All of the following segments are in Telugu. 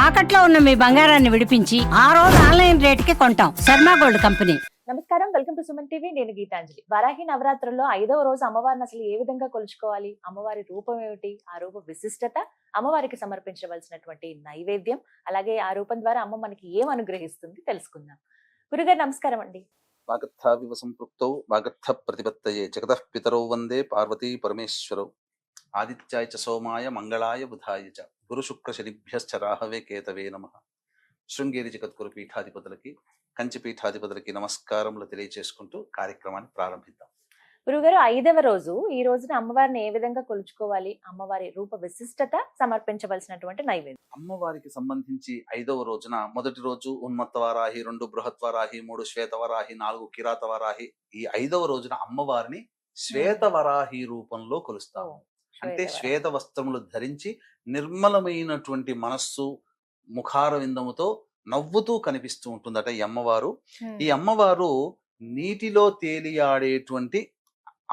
తాకట్లో ఉన్న మీ బంగారాన్ని విడిపించి ఆ రోజు ఆన్లైన్ రేటుకి కొంటాం. Sharma gold company. నమస్కారం, వెల్కమ్ టు సుమన్ టీవీ. నేను గీతాంజలి. వరాహి నవరాత్రుల్లో 5వ రోజు అమ్మవారిని అసలు ఏ విధంగా కొలుచుకోవాలి, అమ్మవారి రూపం ఏమిటి, ఆ రూప విశిష్టత, అమ్మవారికి సమర్పించవలసినటువంటి నైవేద్యం, అలాగే ఆ రూపం ద్వారా అమ్మ మనకి ఏం అనుగ్రహిస్తుంది తెలుసుకుందాం. గురుగారు నమస్కారం అండి. వాగర్థావివ సంపృక్తౌ వాగర్థ ప్రతిపత్తయే జగతః పితరౌ వందే పార్వతీ పరమేశ్వరౌ ఆదిత్యాయ చ సోమాయ మంగళాయ బుధాయ చ గురు శుక్ర శనిభ్యశ్చ రాహవే కేతవే నమః. శృంగేరి జగద్గురు పీఠాధిపతులకి, కంచి పీఠాధిపతులకి నమస్కారములు తెలియజేసుకుంటూ కార్యక్రమాన్ని ప్రారంభిద్దాం. గురుగారు, 5వ రోజు ఈ రోజున అమ్మవారిని ఏ విధంగా కొలుచుకోవాలి, అమ్మవారి రూప విశిష్టత, సమర్పించవలసినటువంటి నైవేద్యం. అమ్మవారికి సంబంధించి 5వ రోజున మొదటి రోజు ఉన్మత్త వారాహి, 2 బృహత్ వారాహి, 3 శ్వేత వరాహి, 4 కిరాత వరాహి. ఈ 5వ రోజున అమ్మవారిని శ్వేత వరాహి రూపంలో కొలుస్తాము. అంటే శ్వేత వస్త్రములు ధరించి నిర్మలమైనటువంటి మనస్సు, ముఖారవిందముతో నవ్వుతూ కనిపిస్తూ ఉంటుందట ఈ అమ్మవారు. ఈ అమ్మవారు నీటిలో తేలియాడేటువంటి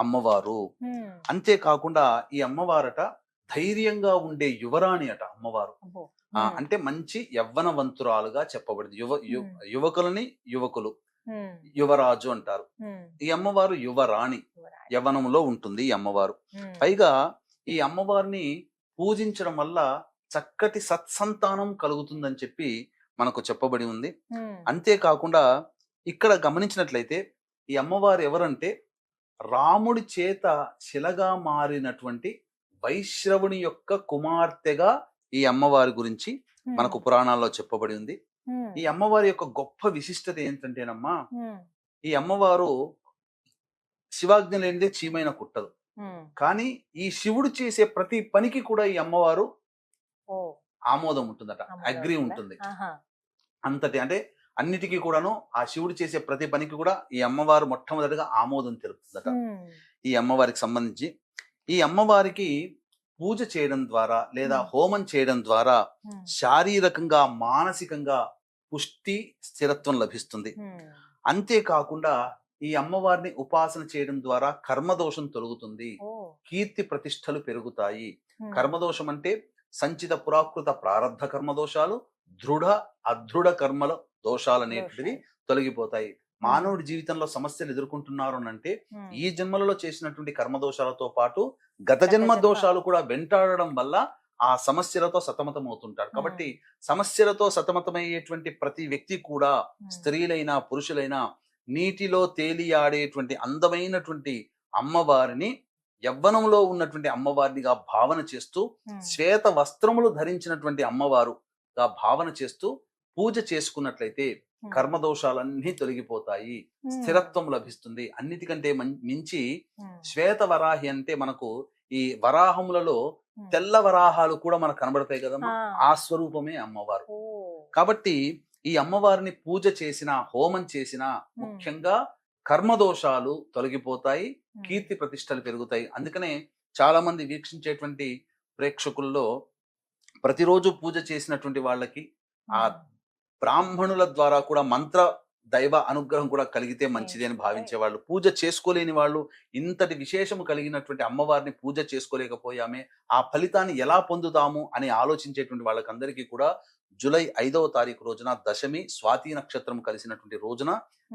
అమ్మవారు. అంతేకాకుండా ఈ అమ్మవారట ధైర్యంగా ఉండే యువరాణి అట అమ్మవారు. అంటే మంచి యవ్వనవంతురాలుగా చెప్పబడింది. యువకులని యువకులు యువరాజు అంటారు. ఈ అమ్మవారు యువరాణి, యవ్వనంలో ఉంటుంది ఈ అమ్మవారు. పైగా ఈ అమ్మవారిని పూజించడం వల్ల చక్కటి సత్సంతానం కలుగుతుందని చెప్పి మనకు చెప్పబడి ఉంది. అంతేకాకుండా ఇక్కడ గమనించినట్లయితే ఈ అమ్మవారు ఎవరంటే రాముడి చేత శిలగా మారినటువంటి వైశ్రవుని యొక్క కుమార్తెగా ఈ అమ్మవారి గురించి మనకు పురాణాల్లో చెప్పబడి ఉంది. ఈ అమ్మవారి యొక్క గొప్ప విశిష్టత ఏంటంటేనమ్మా, ఈ అమ్మవారు శివాజ్ఞ లేనిదే చీమైన కుట్టదు. కానీ ఈ శివుడు చేసే ప్రతి పనికి కూడా ఈ అమ్మవారు ఆమోదం ఉంటుందట, అగ్రి ఉంటుంది. అంతటి అంటే అన్నిటికీ కూడాను ఆ శివుడు చేసే ప్రతి పనికి కూడా ఈ అమ్మవారు మొట్టమొదటిగా ఆమోదం తెలుపుతుందట. ఈ అమ్మవారికి సంబంధించి ఈ అమ్మవారికి పూజ చేయడం ద్వారా లేదా హోమం చేయడం ద్వారా శారీరకంగా, మానసికంగా పుష్టి, స్థిరత్వం లభిస్తుంది. అంతేకాకుండా ఈ అమ్మవారిని ఉపాసన చేయడం ద్వారా కర్మదోషం తొలగుతుంది, కీర్తి ప్రతిష్టలు పెరుగుతాయి. కర్మదోషం అంటే సంచిత పురాకృత ప్రారబ్ధ కర్మదోషాలు, దృఢ అదృఢ కర్మల దోషాలు అనేటివి తొలగిపోతాయి. మానవుడి జీవితంలో సమస్యలు ఎదుర్కొంటున్నారు అంటే ఈ జన్మలలో చేసినటువంటి కర్మదోషాలతో పాటు గత జన్మ దోషాలు కూడా వెంటాడడం వల్ల ఆ సమస్యలతో సతమతం అవుతుంటారు. కాబట్టి సమస్యలతో సతమతమయ్యేటువంటి ప్రతి వ్యక్తి కూడా, స్త్రీలైనా పురుషులైనా, నీటిలో తేలియాడేటువంటి అందమైనటువంటి అమ్మవారిని యవ్వనంలో ఉన్నటువంటి అమ్మవారినిగా భావన చేస్తూ, శ్వేత వస్త్రములు ధరించినటువంటి అమ్మవారుగా భావన చేస్తూ పూజ చేసుకున్నట్లయితే కర్మదోషాలన్నీ తొలగిపోతాయి, స్థిరత్వం లభిస్తుంది. అన్నిటికంటే మించి శ్వేత వరాహి అంటే మనకు ఈ వరాహములలో తెల్ల వరాహాలు కూడా మనకు కనబడతాయి కదమ్మా, ఆ స్వరూపమే అమ్మవారు. కాబట్టి ఈ అమ్మవారిని పూజ చేసినా, హోమం చేసినా ముఖ్యంగా కర్మదోషాలు తొలగిపోతాయి, కీర్తి ప్రతిష్టలు పెరుగుతాయి. అందుకనే చాలా మంది వీక్షించేటువంటి ప్రేక్షకుల్లో ప్రతిరోజు పూజ చేసినటువంటి వాళ్ళకి ఆ బ్రాహ్మణుల ద్వారా కూడా మంత్ర దైవ అనుగ్రహం కూడా కలిగితే మంచిది అని భావించే వాళ్ళు, పూజ చేసుకోలేని వాళ్ళు, ఇంతటి విశేషము కలిగినటువంటి అమ్మవారిని పూజ చేసుకోలేకపోయామే, ఆ ఫలితాన్ని ఎలా పొందుతాము అని ఆలోచించేటువంటి వాళ్ళకందరికీ కూడా జూలై 5వ తారీఖు రోజున దశమి స్వాతి నక్షత్రం కలిసినటువంటి రోజున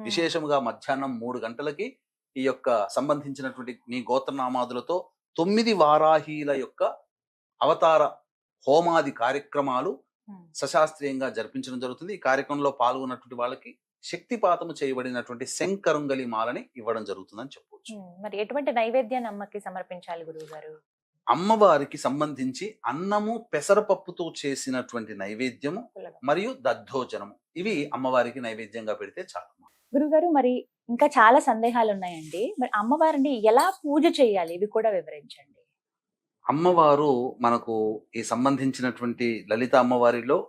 విశేషముగా మధ్యాహ్నం 3 గంటలకి ఈ యొక్క సంబంధించినటువంటి మీ గోత్రనామాదులతో 9 వారాహీల యొక్క అవతార హోమాది కార్యక్రమాలు సశాస్త్రీయంగా జరిపించడం జరుగుతుంది. ఈ కార్యక్రమంలో పాల్గొన్నటువంటి వాళ్ళకి శక్తిపాతము చేయబడినటువంటి శంకరుంగలి మాలని ఇవ్వడం జరుగుతుందని చెప్పవచ్చు. మరి ఎటువంటి నైవేద్యాన్ని అమ్మకి సమర్పించాలి గురువు గారు? అమ్మవారికి సంబంధించి అన్నము, పెసరపప్పుతో చేసినటువంటి నైవేద్యము మరియు దద్దోజనము, ఇవి అమ్మవారికి నైవేద్యంగా పెడితే చాలు. గురుగారు, మరి ఇంకా చాలా సందేహాలు ఉన్నాయండి. మరి అమ్మవారిని ఎలా పూజ చేయాలి, ఇవి కూడా వివరించండి. అమ్మవారు మనకు ఈ సంబంధించినటువంటి లలిత అమ్మవారిలో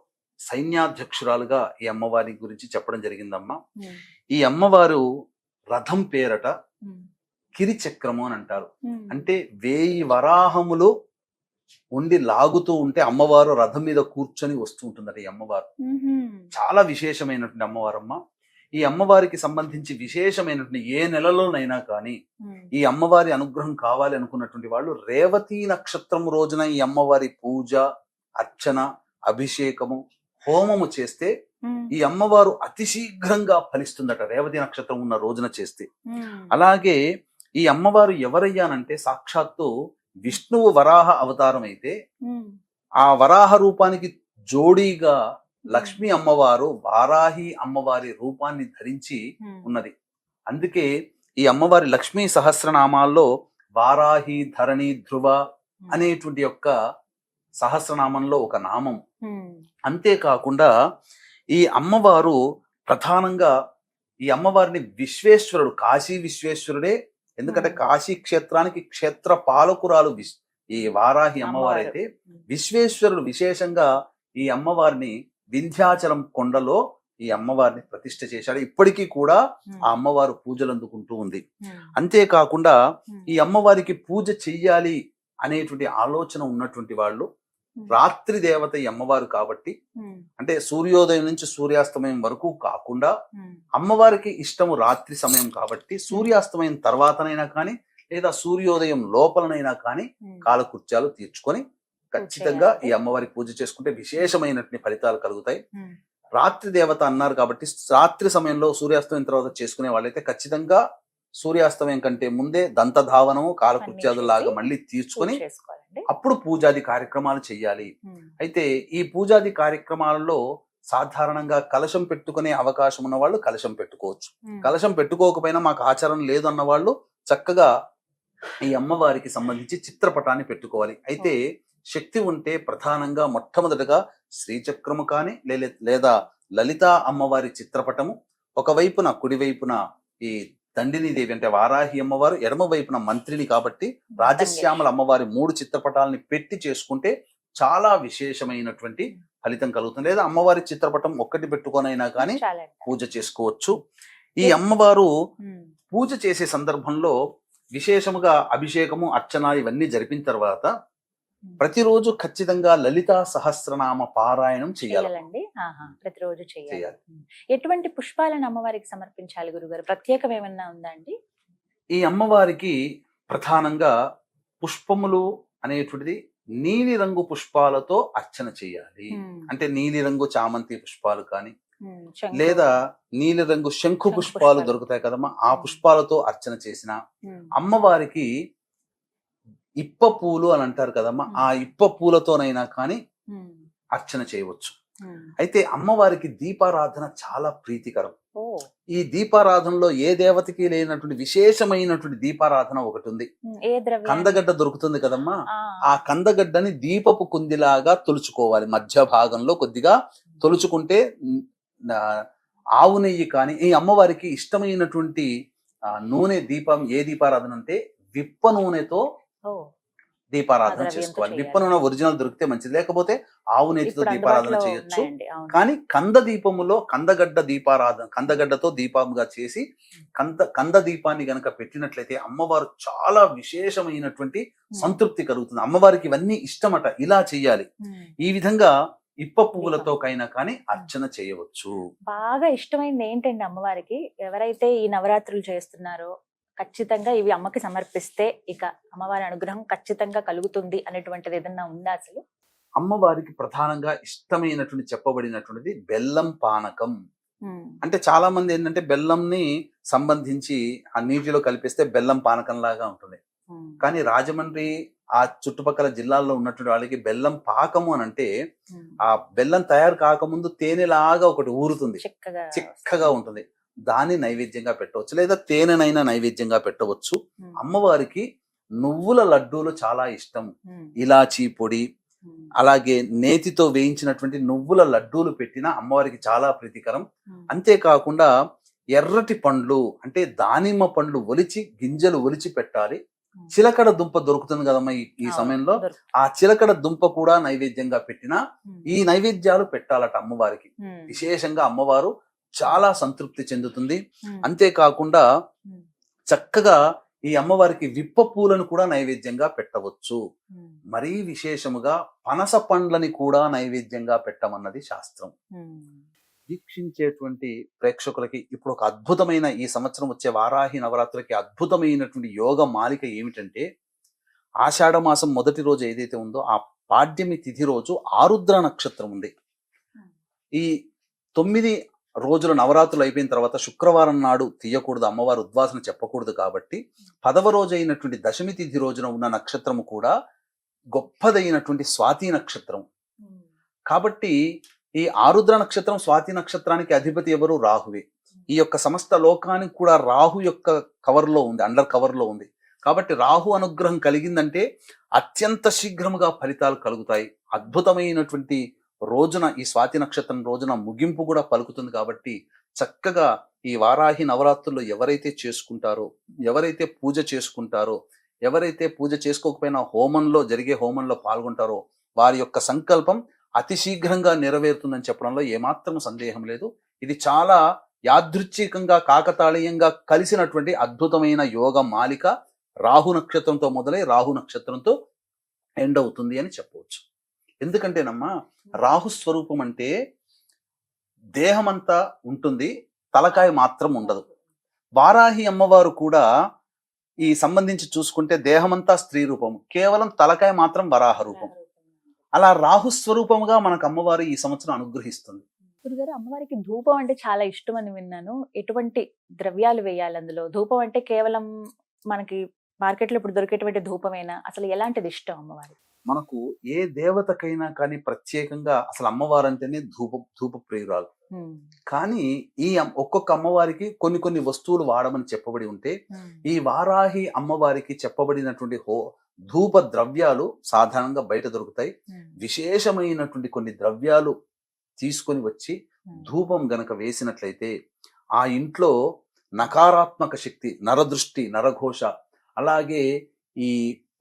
సైన్యాధ్యక్షురాలుగా ఈ అమ్మవారి గురించి చెప్పడం జరిగిందమ్మా. ఈ అమ్మవారు రథం పేరట కిరిచక్రము అని అంటారు. అంటే 1000 వరాహములు ఉండి లాగుతూ ఉంటే అమ్మవారు రథం మీద కూర్చొని వస్తూ ఉంటుందట ఈ అమ్మవారు. చాలా విశేషమైనటువంటి అమ్మవారమ్మ. ఈ అమ్మవారికి సంబంధించి విశేషమైనటువంటి ఏ నెలలోనైనా కానీ ఈ అమ్మవారి అనుగ్రహం కావాలి అనుకున్నటువంటి వాళ్ళు రేవతి నక్షత్రం రోజున ఈ అమ్మవారి పూజ, అర్చన, అభిషేకము, హోమము చేస్తే ఈ అమ్మవారు అతి శీఘ్రంగా ఫలిస్తుందట, రేవతి నక్షత్రం ఉన్న రోజున చేస్తే. అలాగే ఈ అమ్మవారు ఎవరయ్యానంటే సాక్షాత్తు విష్ణువు వరాహ అవతారం అయితే ఆ వరాహ రూపానికి జోడీగా లక్ష్మీ అమ్మవారు వారాహి అమ్మవారి రూపాన్ని ధరించి ఉన్నది. అందుకే ఈ అమ్మవారి లక్ష్మీ సహస్రనామాల్లో వారాహి, ధరణి, ధ్రువ అనేటువంటి యొక్క సహస్రనామంలో ఒక నామం. అంతేకాకుండా ఈ అమ్మవారు ప్రధానంగా ఈ అమ్మవారిని విశ్వేశ్వరుడు, కాశీ విశ్వేశ్వరుడే, ఎందుకంటే కాశీ క్షేత్రానికి క్షేత్ర పాలకురాలు ఈ వారాహి అమ్మవారు అయితే, విశ్వేశ్వరుడు విశేషంగా ఈ అమ్మవారిని వింధ్యాచలం కొండలో ఈ అమ్మవారిని ప్రతిష్ఠ చేశాడు. ఇప్పటికీ కూడా ఆ అమ్మవారు పూజలు అందుకుంటూ ఉంది. అంతేకాకుండా ఈ అమ్మవారికి పూజ చెయ్యాలి అనేటువంటి ఆలోచన ఉన్నటువంటి వాళ్ళు రాత్రి దేవత ఈ అమ్మవారు కాబట్టి, అంటే సూర్యోదయం నుంచి సూర్యాస్తమయం వరకు కాకుండా అమ్మవారికి ఇష్టము రాత్రి సమయం కాబట్టి సూర్యాస్తమయం తర్వాతనైనా కానీ లేదా సూర్యోదయం లోపలనైనా కానీ కాలకృత్యాలు తీర్చుకొని ఖచ్చితంగా ఈ అమ్మవారికి పూజ చేసుకుంటే విశేషమైనటువంటి ఫలితాలు కలుగుతాయి. రాత్రి దేవత అన్నారు కాబట్టి రాత్రి సమయంలో సూర్యాస్తమయం తర్వాత చేసుకునే వాళ్ళైతే ఖచ్చితంగా సూర్యాస్తమయం కంటే ముందే దంతధావనము కాలకృత్యాదులాగా మళ్ళీ తీర్చుకొని అప్పుడు పూజాది కార్యక్రమాలు చెయ్యాలి. అయితే ఈ పూజాది కార్యక్రమాలలో సాధారణంగా కలశం పెట్టుకునే అవకాశం ఉన్న వాళ్ళు కలశం పెట్టుకోవచ్చు. కలశం పెట్టుకోకపోయినా మాకు ఆచారం లేదు అన్న వాళ్ళు చక్కగా ఈ అమ్మవారికి సంబంధించి చిత్రపటాన్ని పెట్టుకోవాలి. అయితే శక్తి ఉంటే ప్రధానంగా మొట్టమొదటిగా శ్రీచక్రము కానీ లేదా లలితా అమ్మవారి చిత్రపటము, ఒకవైపున కుడివైపున ఈ దండిని దేవి అంటే వారాహి అమ్మవారు, ఎడమ వైపున మంత్రిని కాబట్టి రాజశ్యామల అమ్మవారి 3 చిత్రపటాలని పెట్టి చేసుకుంటే చాలా విశేషమైనటువంటి ఫలితం కలుగుతుంది. లేదా అమ్మవారి చిత్రపటం ఒక్కటి పెట్టుకొనైనా కానీ పూజ చేసుకోవచ్చు. ఈ అమ్మవారు పూజ చేసే సందర్భంలో విశేషముగా అభిషేకము, అర్చన ఇవన్నీ జరిపిన తర్వాత ప్రతిరోజు ఖచ్చితంగా లలితా సహస్రనామ పారాయణం చేయాలండి. ప్రతిరోజు చేయాలి. ఎటువంటి పుష్పాలను అమ్మవారికి సమర్పించాలి గురుగారు? ప్రత్యేకం ఏమన్నా ఉందా అండి? ఈ అమ్మవారికి ప్రధానంగా పుష్పములు అనేటువంటిది నీలి రంగు పుష్పాలతో అర్చన చేయాలి. అంటే నీలి రంగు చామంతి పుష్పాలు కానీ లేదా నీలి రంగు శంఖు పుష్పాలు దొరుకుతాయి కదమ్మా, ఆ పుష్పాలతో అర్చన చేసిన అమ్మవారికి ఇప్ప పూలు అని అంటారు కదమ్మా, ఆ ఇప్ప పూలతోనైనా కానీ అర్చన చేయవచ్చు. అయితే అమ్మవారికి దీపారాధన చాలా ప్రీతికరం. ఈ దీపారాధనలో ఏ దేవతకి లేనటువంటి విశేషమైనటువంటి దీపారాధన ఒకటి ఉంది. కందగడ్డ దొరుకుతుంది కదమ్మా, ఆ కందగడ్డని దీపపు కుందిలాగా తొలుచుకోవాలి. మధ్య భాగంలో కొద్దిగా తొలుచుకుంటే ఆవు నెయ్యి కానీ, ఈ అమ్మవారికి ఇష్టమైనటువంటి నూనె దీపం ఏ దీపారాధన అంటే విప్ప నూనెతో దీపారాధన చేసుకోవాలి. విప్ప నూనె ఒరిజినల్ దొరికితే మంచిది, లేకపోతే ఆవు నెయ్యితో దీపారాధన చేయొచ్చు. కానీ కంద దీపములో కందగడ్డ దీపారాధన, కందగడ్డతో దీపంగా చేసి కంద దీపాన్ని గనక పెట్టినట్లయితే అమ్మవారు చాలా విశేషమైనటువంటి సంతృప్తి కలుగుతుంది. అమ్మవారికి ఇవన్నీ ఇష్టమట, ఇలా చెయ్యాలి. ఈ విధంగా ఇప్ప పువ్వులతో కైనా కానీ అర్చన చేయవచ్చు. బాగా ఇష్టమైంది ఏంటండి అమ్మవారికి? ఎవరైతే ఈ నవరాత్రులు చేస్తున్నారో ఖచ్చితంగా ఇవి అమ్మకి సమర్పిస్తే ఇక అమ్మవారి అనుగ్రహం ఖచ్చితంగా కలుగుతుంది అనేటువంటిది ఏదన్నా ఉందా అసలు? అమ్మవారికి ప్రధానంగా ఇష్టమైనటువంటి చెప్పబడినటువంటిది బెల్లం పానకం. అంటే చాలా మంది ఏంటంటే బెల్లంని సంబంధించి ఆ నీటిలో కలిపిస్తే బెల్లం పానకం లాగా ఉంటుంది. కానీ రాజమండ్రి ఆ చుట్టుపక్కల జిల్లాల్లో ఉన్నటువంటి వాళ్ళకి బెల్లం పాకము అని అంటే ఆ బెల్లం తయారు కాకముందు తేనెలాగా ఒకటి ఊరుతుంది, చిక్కగా ఉంటుంది. దాన్ని నైవేద్యంగా పెట్టవచ్చు, లేదా తేనెనైనా నైవేద్యంగా పెట్టవచ్చు. అమ్మవారికి నువ్వుల లడ్డూలు చాలా ఇష్టం. ఇలాచీ పొడి, అలాగే నేతితో వేయించినటువంటి నువ్వుల లడ్డూలు పెట్టిన అమ్మవారికి చాలా ప్రీతికరం. అంతేకాకుండా ఎర్రటి పండ్లు అంటే దానిమ్మ పండ్లు ఒలిచి గింజలు ఒలిచి పెట్టాలి. చిలకడ దుంప దొరుకుతుంది కదమ్మా ఈ సమయంలో, ఆ చిలకడ దుంప కూడా నైవేద్యంగా పెట్టిన ఈ నైవేద్యాలు పెట్టాలట అమ్మవారికి. విశేషంగా అమ్మవారు చాలా సంతృప్తి చెందుతుంది. అంతేకాకుండా చక్కగా ఈ అమ్మవారికి విప్ప పూలను కూడా నైవేద్యంగా పెట్టవచ్చు. మరీ విశేషముగా పనస పండ్లని కూడా నైవేద్యంగా పెట్టమన్నది శాస్త్రం. వీక్షించేటువంటి ప్రేక్షకులకి ఇప్పుడు ఒక అద్భుతమైన, ఈ సంవత్సరం వచ్చే వారాహి నవరాత్రులకి అద్భుతమైనటువంటి యోగ మాలిక ఏమిటంటే, ఆషాఢ మాసం మొదటి రోజు ఏదైతే ఉందో ఆ పాడ్యమి తిథి రోజు ఆరుద్ర నక్షత్రం ఉంది. ఈ 9 రోజుల నవరాత్రులు అయిపోయిన తర్వాత శుక్రవారం నాడు తీయకూడదు, అమ్మవారు ఉద్వాసన చెప్పకూడదు. కాబట్టి 10వ రోజు అయినటువంటి దశమి తిథి రోజున ఉన్న నక్షత్రము కూడా గొప్పదైనటువంటి స్వాతి నక్షత్రం. కాబట్టి ఈ ఆరుద్ర నక్షత్రం స్వాతి నక్షత్రానికి అధిపతి ఎవరు? రాహువే. ఈ యొక్క సమస్త లోకానికి కూడా రాహు యొక్క కవర్లో ఉంది, అండర్ కవర్లో ఉంది. కాబట్టి రాహు అనుగ్రహం కలిగిందంటే అత్యంత శీఘ్రముగా ఫలితాలు కలుగుతాయి. అద్భుతమైనటువంటి రోజున, ఈ స్వాతి నక్షత్రం రోజున ముగింపు కూడా పలుకుతుంది. కాబట్టి చక్కగా ఈ వారాహి నవరాత్రుల్లో ఎవరైతే చేసుకుంటారో, ఎవరైతే పూజ చేసుకుంటారో, ఎవరైతే పూజ చేసుకోకపోయినా జరిగే హోమంలో పాల్గొంటారో వారి యొక్క సంకల్పం అతి శీఘ్రంగా నెరవేరుతుందని చెప్పడంలో ఏమాత్రం సందేహం లేదు. ఇది చాలా యాదృచ్ఛికంగా, కాకతాళీయంగా కలిసినటువంటి అద్భుతమైన యోగ మాలిక. రాహు నక్షత్రంతో మొదలై రాహు నక్షత్రంతో ఎండ్ అవుతుంది అని చెప్పవచ్చు. ఎందుకంటేనమ్మా, రాహు స్వరూపం అంటే దేహమంతా ఉంటుంది, తలకాయ మాత్రం ఉండదు. వారాహి అమ్మవారు కూడా ఈ సంబంధించి చూసుకుంటే దేహమంతా స్త్రీ రూపం, కేవలం తలకాయ మాత్రం వరాహ రూపం. అలా రాహు స్వరూపముగా మనకు అమ్మవారు ఈ సంవత్సరం అనుగ్రహిస్తుంది. గురుగారు, అమ్మవారికి ధూపం అంటే చాలా ఇష్టం అని విన్నాను. ఎటువంటి ద్రవ్యాలు వేయాలి అందులో? ధూపం అంటే కేవలం మనకి మార్కెట్లో ఇప్పుడు దొరికేటువంటి ధూపమేనా? అసలు ఎలాంటిది ఇష్టం అమ్మవారి? మనకు ఏ దేవతకైనా కానీ ప్రత్యేకంగా అసలు అమ్మవారు అంటేనే ధూప ప్రియురాలు. కానీ ఈ ఒక్కొక్క అమ్మవారికి కొన్ని కొన్ని వస్తువులు వాడమని చెప్పబడి ఉంటే, ఈ వారాహి అమ్మవారికి చెప్పబడినటువంటి ధూప ద్రవ్యాలు సాధారణంగా బయట దొరుకుతాయి. విశేషమైనటువంటి కొన్ని ద్రవ్యాలు తీసుకొని వచ్చి ధూపం గనక వేసినట్లయితే ఆ ఇంట్లో నకారాత్మక శక్తి, నరదృష్టి, నరఘోష, అలాగే ఈ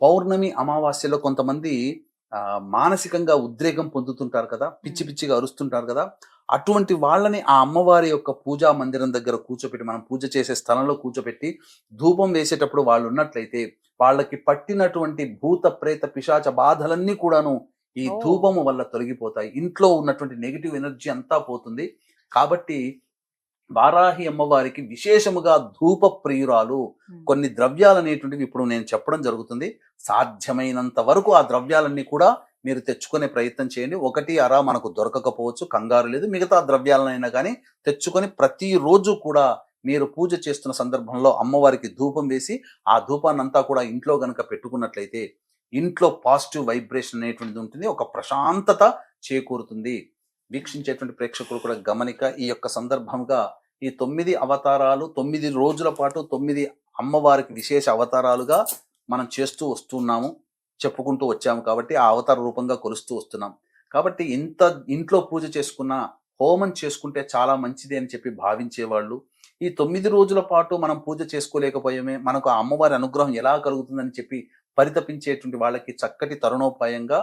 పౌర్ణమి అమావాస్యలో కొంతమంది మానసికంగా ఉద్రేకం పొందుతుంటారు కదా, పిచ్చి పిచ్చిగా అరుస్తుంటారు కదా, అటువంటి వాళ్ళని ఆ అమ్మవారి యొక్క పూజా మందిరం దగ్గర కూర్చోపెట్టి, మనం పూజ చేసే స్థలంలో కూర్చోపెట్టి ధూపం వేసేటప్పుడు వాళ్ళు ఉన్నట్లయితే వాళ్ళకి పట్టినటువంటి భూత ప్రేత పిశాచ బాధలన్నీ కూడాను ఈ ధూపము వల్ల తొలగిపోతాయి. ఇంట్లో ఉన్నటువంటి నెగిటివ్ ఎనర్జీ అంతా పోతుంది. కాబట్టి వారాహి అమ్మవారికి విశేషముగా ధూప ప్రియురాలు. కొన్ని ద్రవ్యాలు అనేటువంటివి ఇప్పుడు నేను చెప్పడం జరుగుతుంది. సాధ్యమైనంత వరకు ఆ ద్రవ్యాలన్నీ కూడా మీరు తెచ్చుకునే ప్రయత్నం చేయండి. ఒకటి అరా మనకు దొరకకపోవచ్చు, కంగారు లేదు. మిగతా ద్రవ్యాలనైనా కానీ తెచ్చుకొని ప్రతిరోజు కూడా మీరు పూజ చేస్తున్న సందర్భంలో అమ్మవారికి ధూపం వేసి ఆ ధూపాన్ని అంతా కూడా ఇంట్లో గనక పెట్టుకున్నట్లయితే ఇంట్లో పాజిటివ్ వైబ్రేషన్ అనేటువంటిది ఉంటుంది, ఒక ప్రశాంతత చేకూరుతుంది. వీక్షించేటువంటి ప్రేక్షకులు కూడా గమనిక, ఈ యొక్క సందర్భంగా ఈ 9 అవతారాలు 9 రోజుల పాటు 9 అమ్మవారికి విశేష అవతారాలుగా మనం చేస్తూ వస్తున్నాము, చెప్పుకుంటూ వచ్చాము. కాబట్టి ఆ అవతార రూపంగా కొలుస్తూ వస్తున్నాం. కాబట్టి ఇంట్లో పూజ చేసుకున్న, హోమం చేసుకుంటే చాలా మంచిది అని చెప్పి భావించేవాళ్ళు, ఈ 9 రోజుల పాటు మనం పూజ చేసుకోలేకపోయామే, మనకు ఆ అమ్మవారి అనుగ్రహం ఎలా కలుగుతుందని చెప్పి పరితపించేటువంటి వాళ్ళకి చక్కటి తరుణోపాయంగా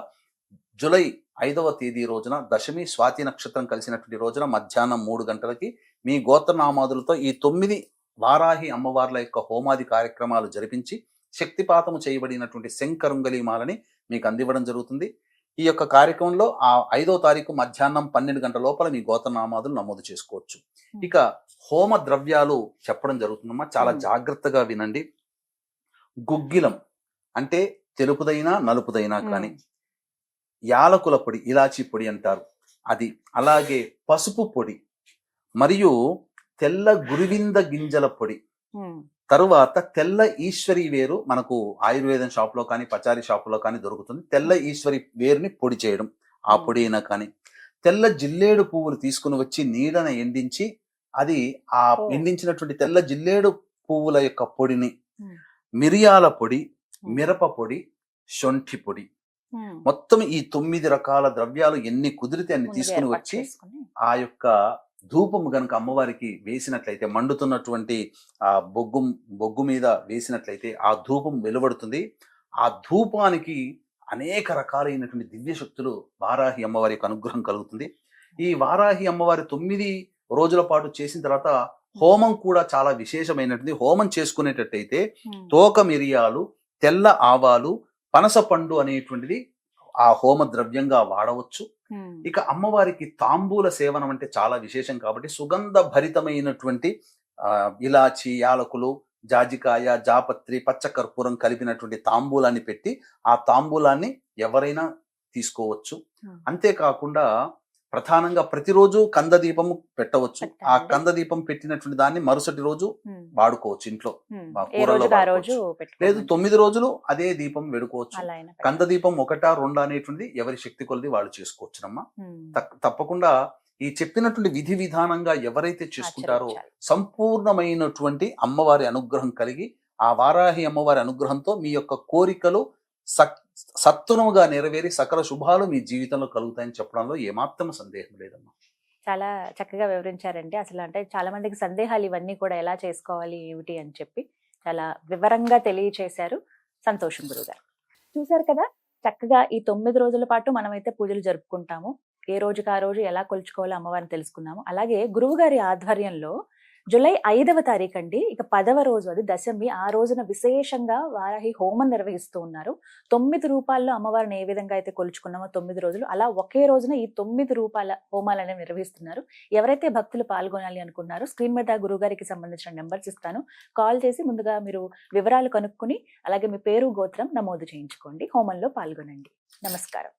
జూలై 5వ తేదీ రోజున దశమి స్వాతి నక్షత్రం కలిసినటువంటి రోజున మధ్యాహ్నం 3 గంటలకి మీ గోత్రనామాదులతో ఈ 9 వారాహి అమ్మవార్ల యొక్క హోమాది కార్యక్రమాలు జరిపించి శక్తిపాతము చేయబడినటువంటి శంకరుంగలీమాలని మీకు అందివ్వడం జరుగుతుంది. ఈ యొక్క కార్యక్రమంలో ఆ 5వ తారీఖు మధ్యాహ్నం 12 గంటల లోపల మీ గోత్రనామాదులు నమోదు చేసుకోవచ్చు. ఇక హోమ ద్రవ్యాలు చెప్పడం జరుగుతుందమ్మా, చాలా జాగ్రత్తగా వినండి. గుగ్గిలం అంటే తెలుపుదైనా నలుపుదైనా కానీ, యాలకుల పొడి, ఇలాచీ పొడి అంటారు అది, అలాగే పసుపు పొడి, మరియు తెల్ల గురివింద గింజల పొడి, తరువాత తెల్ల ఈశ్వరి వేరు మనకు ఆయుర్వేదం షాప్ లో కానీ పచారీ షాప్ లో కానీ దొరుకుతుంది. తెల్ల ఈశ్వరి వేరుని పొడి చేయడం, ఆ పొడి అయినా కానీ, తెల్ల జిల్లేడు పువ్వులు తీసుకుని వచ్చి నీడన ఎండించి అది ఆ ఎండించినటువంటి తెల్ల జిల్లేడు పువ్వుల యొక్క పొడిని, మిరియాల పొడి, మిరప పొడి, శొంఠి పొడి, మొత్తం ఈ 9 రకాల ద్రవ్యాలు ఎన్ని కుదిరితే అన్ని తీసుకుని వచ్చి ఆ యొక్క ధూపము గనుక అమ్మవారికి వేసినట్లయితే, మండుతున్నటువంటి ఆ బొగ్గు మీద వేసినట్లయితే ఆ ధూపం వెలువడుతుంది. ఆ ధూపానికి అనేక రకాలైనటువంటి దివ్య శక్తులు వారాహి అమ్మవారి యొక్క అనుగ్రహం కలుగుతుంది. ఈ వారాహి అమ్మవారి 9 రోజుల పాటు చేసిన తర్వాత హోమం కూడా చాలా విశేషమైనటువంటి. హోమం చేసుకునేటట్టయితే తోక మిరియాలు, తెల్ల ఆవాలు, పనస పండు అనేటువంటిది ఆ హోమ ద్రవ్యంగా వాడవచ్చు. ఇక అమ్మవారికి తాంబూల సేవనం అంటే చాలా విశేషం కాబట్టి సుగంధ భరితమైనటువంటి ఇలాచి, యాలకులు, జాజికాయ, జాపత్రి, పచ్చకర్పూరం కలిపినటువంటి తాంబూలాన్ని పెట్టి ఆ తాంబూలాన్ని ఎవరైనా తీసుకోవచ్చు. అంతేకాకుండా ప్రధానంగా ప్రతిరోజు కంద దీపం పెట్టవచ్చు. ఆ పెట్టాలండి. కంద దీపం పెట్టినటువంటి దాన్ని మరుసటి రోజు ఉమ్, వాడుకోవచ్చు ఇంట్లో. ఉమ్. మా ఏ కూరల్లో రోజుకి ఆ రోజు లేదు పెట్టుకోమని. 9 రోజులు అదే దీపం వెడుకోవచ్చు. అలా అయినా కంద దీపం 1 2 అనేటువంటిది ఎవరి శక్తి కొలది వాళ్ళు చేసుకోవచ్చునమ్మా. ఉమ్. తప్పకుండా ఈ చెప్పినటువంటి విధి విధానంగా ఎవరైతే చేసుకుంటారో ఆచరించాలి. సంపూర్ణమైనటువంటి అమ్మవారి అనుగ్రహం కలిగి, ఆ వారాహి అమ్మవారి అనుగ్రహంతో మీ యొక్క కోరికలు సత్వరముగా నెరవేరి సకల శుభాలు మీ జీవితంలో కలుగుతాయని చెప్పడంలో ఏమాత్రం సందేహం లేదమ్మా. చాలా చక్కగా వివరించారండి. అసలు అంటే చాలా మందికి సందేహాలు ఇవన్నీ కూడా ఎలా చేసుకోవాలి ఏమిటి అని చెప్పి చాలా వివరంగా తెలియచేశారు. సంతోషం గురుగారు. చూశారు కదా, చక్కగా ఈ 9 రోజుల పాటు మనమైతే పూజలు జరుపుకుంటాము. ఏ రోజుకి ఆ రోజు ఎలా కొలుచుకోవాలో అమ్మవారిని తెలుసుకున్నాము. అలాగే గురువు గారి ఆధ్వర్యంలో జూలై 5వ తారీఖు అండి, ఇక 10వ రోజు, అది దశమి, ఆ రోజున విశేషంగా వారాహి హోమం నిర్వహిస్తూ ఉన్నారు. 9 రూపాల్లో అమ్మవారిని ఏ విధంగా అయితే కొలుచుకున్నామో 9 రోజులు, అలా ఒకే రోజున ఈ 9 రూపాల హోమాలనే నిర్వహిస్తున్నారు. ఎవరైతే భక్తులు పాల్గొనాలి అనుకున్నారో స్క్రీన్ మీద గురుగారికి సంబంధించిన నెంబర్స్ ఇస్తాను. కాల్ చేసి ముందుగా మీరు వివరాలు కనుక్కుని అలాగే మీ పేరు గోత్రం నమోదు చేయించుకోండి. హోమంలో పాల్గొనండి. నమస్కారం.